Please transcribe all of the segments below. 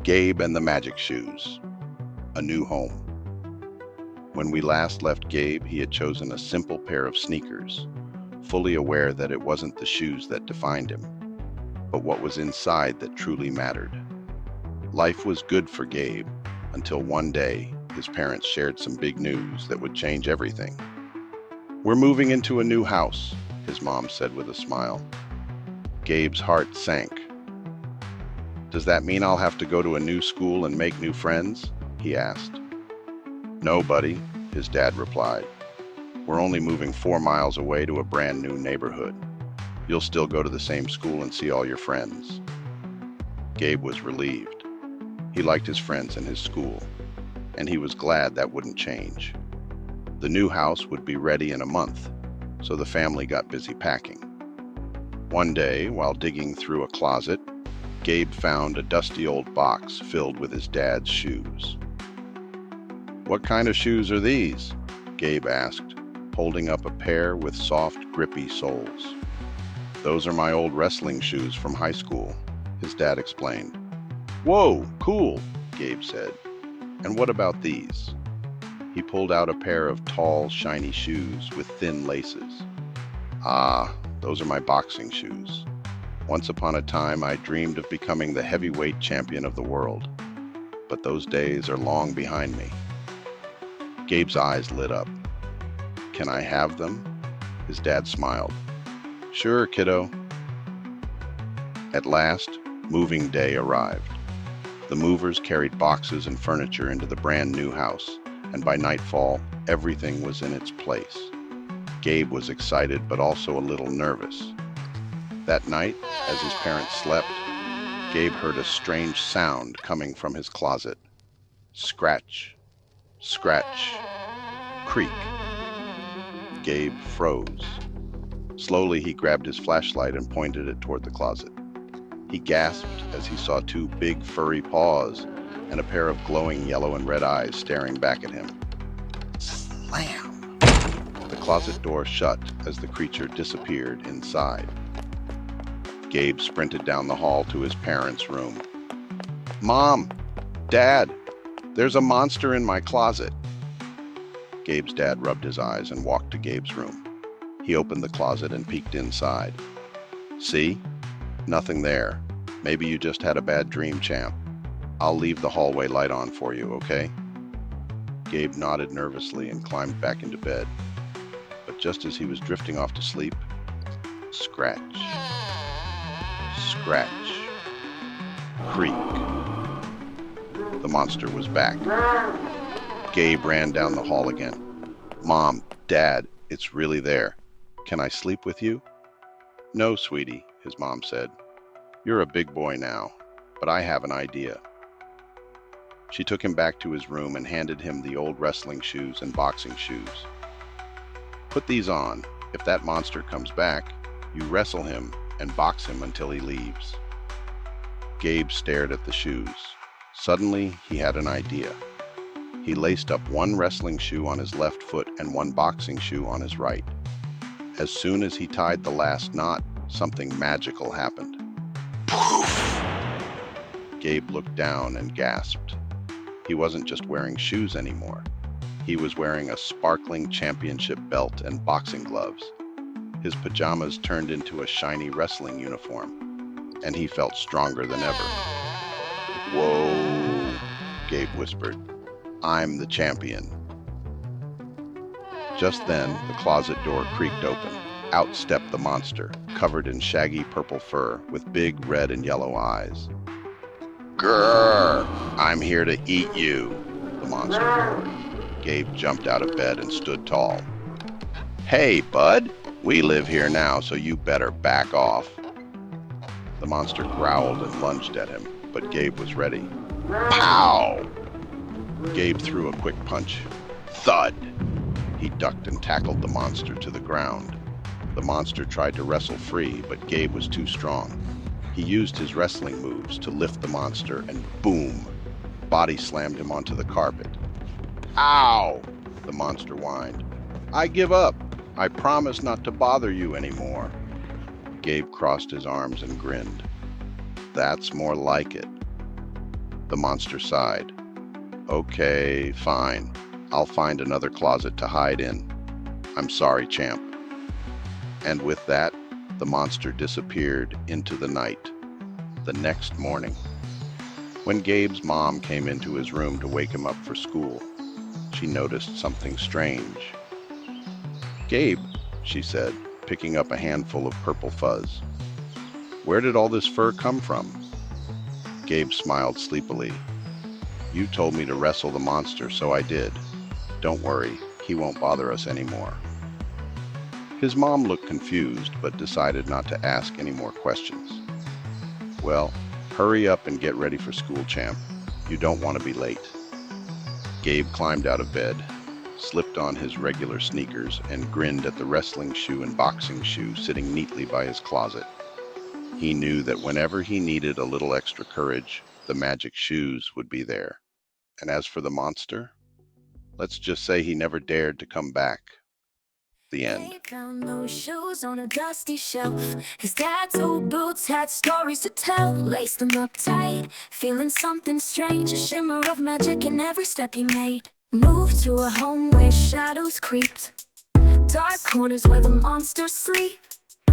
Gabe and the Magic Shoes, a new home. When we last left Gabe, he had chosen a simple pair of sneakers, fully aware that it wasn't the shoes that defined him, but what was inside that truly mattered. Life was good for Gabe until one day his parents shared some big news that would change everything. "We're moving into a new house," his mom said with a smile. Gabe's heart sank. "Does that mean I'll have to go to a new school and make new friends?" he asked. "No, buddy," his dad replied. "We're only moving 4 miles away to a brand new neighborhood. You'll still go to the same school and see all your friends." Gabe was relieved. He liked his friends and his school, and he was glad that wouldn't change. The new house would be ready in a month, so the family got busy packing. One day, while digging through a closet, Gabe found a dusty old box filled with his dad's shoes. "What kind of shoes are these?" Gabe asked, holding up a pair with soft, grippy soles. "Those are my old wrestling shoes from high school," his dad explained. "Whoa, cool," Gabe said. "And what about these?" He pulled out a pair of tall, shiny shoes with thin laces. "Ah, those are my boxing shoes. Once upon a time, I dreamed of becoming the heavyweight champion of the world, but those days are long behind me." Gabe's eyes lit up. "Can I have them?" His dad smiled. "Sure, kiddo." At last, moving day arrived. The movers carried boxes and furniture into the brand new house, and by nightfall, everything was in its place. Gabe was excited, but also a little nervous. That night, as his parents slept, Gabe heard a strange sound coming from his closet. Scratch, scratch, creak. Gabe froze. Slowly, he grabbed his flashlight and pointed it toward the closet. He gasped as he saw 2 big furry paws and a pair of glowing yellow and red eyes staring back at him. Slam! The closet door shut as the creature disappeared inside. Gabe sprinted down the hall to his parents' room. "Mom! Dad! There's a monster in my closet!" Gabe's dad rubbed his eyes and walked to Gabe's room. He opened the closet and peeked inside. "See? Nothing there. Maybe you just had a bad dream, champ. I'll leave the hallway light on for you, okay?" Gabe nodded nervously and climbed back into bed. But just as he was drifting off to sleep, scratch, scratch, creak. The monster was back. Gabe ran down the hall again. "Mom, Dad, it's really there. Can I sleep with you?" "No, sweetie," his mom said. "You're a big boy now, but I have an idea." She took him back to his room and handed him the old wrestling shoes and boxing shoes. "Put these on. If that monster comes back, you wrestle him and box him until he leaves." Gabe stared at the shoes. Suddenly, he had an idea. He laced up one wrestling shoe on his left foot and one boxing shoe on his right. As soon as he tied the last knot, something magical happened. Poof! Gabe looked down and gasped. He wasn't just wearing shoes anymore. He was wearing a sparkling championship belt and boxing gloves. His pajamas turned into a shiny wrestling uniform, and he felt stronger than ever. "Whoa," Gabe whispered. "I'm the champion." Just then, the closet door creaked open. Out stepped the monster, covered in shaggy purple fur with big red and yellow eyes. "Grrr! I'm here to eat you," the monster roared. Gabe jumped out of bed and stood tall. "Hey, bud, we live here now, so you better back off." The monster growled and lunged at him, but Gabe was ready. Pow! Gabe threw a quick punch. Thud! He ducked and tackled the monster to the ground. The monster tried to wrestle free, but Gabe was too strong. He used his wrestling moves to lift the monster, and boom! Body slammed him onto the carpet. "Ow!" the monster whined. "I give up. I promise not to bother you anymore." Gabe crossed his arms and grinned. "That's more like it." The monster sighed. Okay, fine. I'll find another closet to hide in. I'm sorry, champ. And with that, the monster disappeared into the night. The next morning, when Gabe's mom came into his room to wake him up for school, she noticed something strange. "Gabe," she said, picking up a handful of purple fuzz, "where did all this fur come from?" Gabe smiled sleepily. "You told me to wrestle the monster, so I did. Don't worry, he won't bother us anymore." His mom looked confused, but decided not to ask any more questions. "Well, hurry up and get ready for school, champ. You don't want to be late." Gabe climbed out of bed, slipped on his regular sneakers, and grinned at the wrestling shoe and boxing shoe sitting neatly by his closet. He knew that whenever he needed a little extra courage, the magic shoes would be there. And as for the monster, let's just say he never dared to come back. The end. He found those shoes on a dusty shelf. His dad's old boots had stories to tell. Laced them up tight, feeling something strange. A shimmer of magic in every step he made. Moved to a home where shadows creeped, dark corners where the monsters sleep.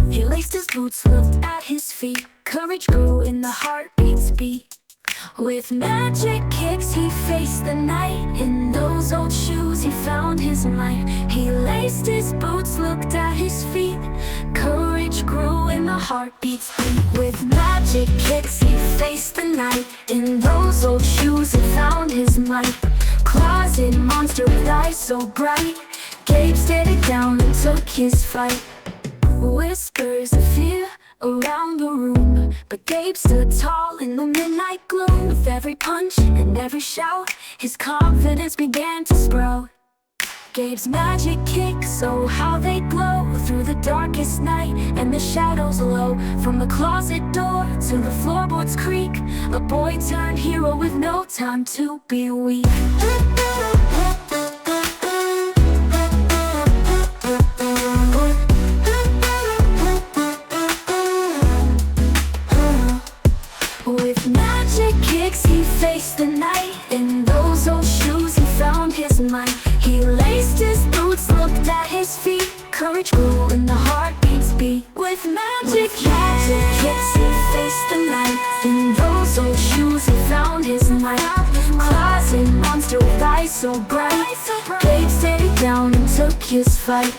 He laced his boots, looked at his feet. Courage grew in the heartbeat's beat. With magic kicks he faced the night. In those old shoes he found his might. He laced his boots, looked at his feet. Courage grew in the heartbeat's beat. With magic kicks he faced the night. In those old shoes he found his might. Closet monster with eyes so bright. Gabe stared it down and took his fight. Whispers of fear around the room, but Gabe stood tall in the midnight gloom. With every punch and every shout, his confidence began to sprout. Gabe's magic kicks, oh how they glow through the darkest night and the shadows low. From the closet door to the floorboards creak, a boy turned hero with no time to be weak. With magic kicks he faced the night. In those old shoes he found his might. He laced his boots, looked at his feet. Courage grew in the heartbeat's beat. With magic kicks he faced the night. In those old shoes he found his might. Closet monster with eyes so bright. Gabe stayed down and took his fight.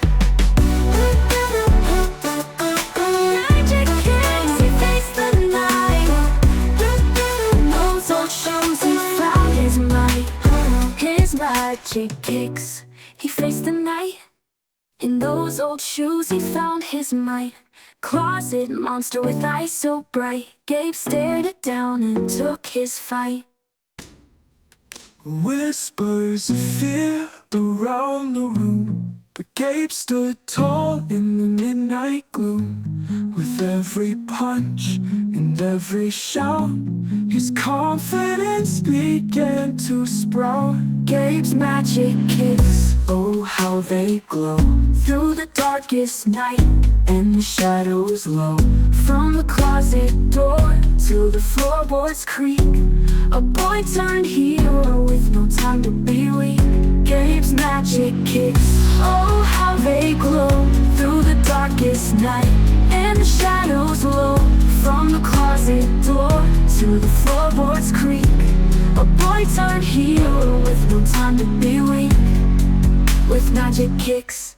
Magic kicks he faced the night. In those old shoes he found his might. His magic kicks he faced the night. In those old shoes he found his might. Closet monster with eyes so bright. Gabe stared it down and took his fight. Whispers of fear around the room, but Gabe stood tall in the midnight gloom. With every punch and every shout, his confidence began to sprout. Gabe's magic kicks, oh how they glow through the darkest night and the shadows low. From the closet door to the floorboards creak, a boy turned hero with no time to be weak. Gabe's magic kicks, oh how they glow through the darkest night and the shadows low. From the closet door to the floorboards creak, a boy turned hero with no time to be weak. With magic kicks.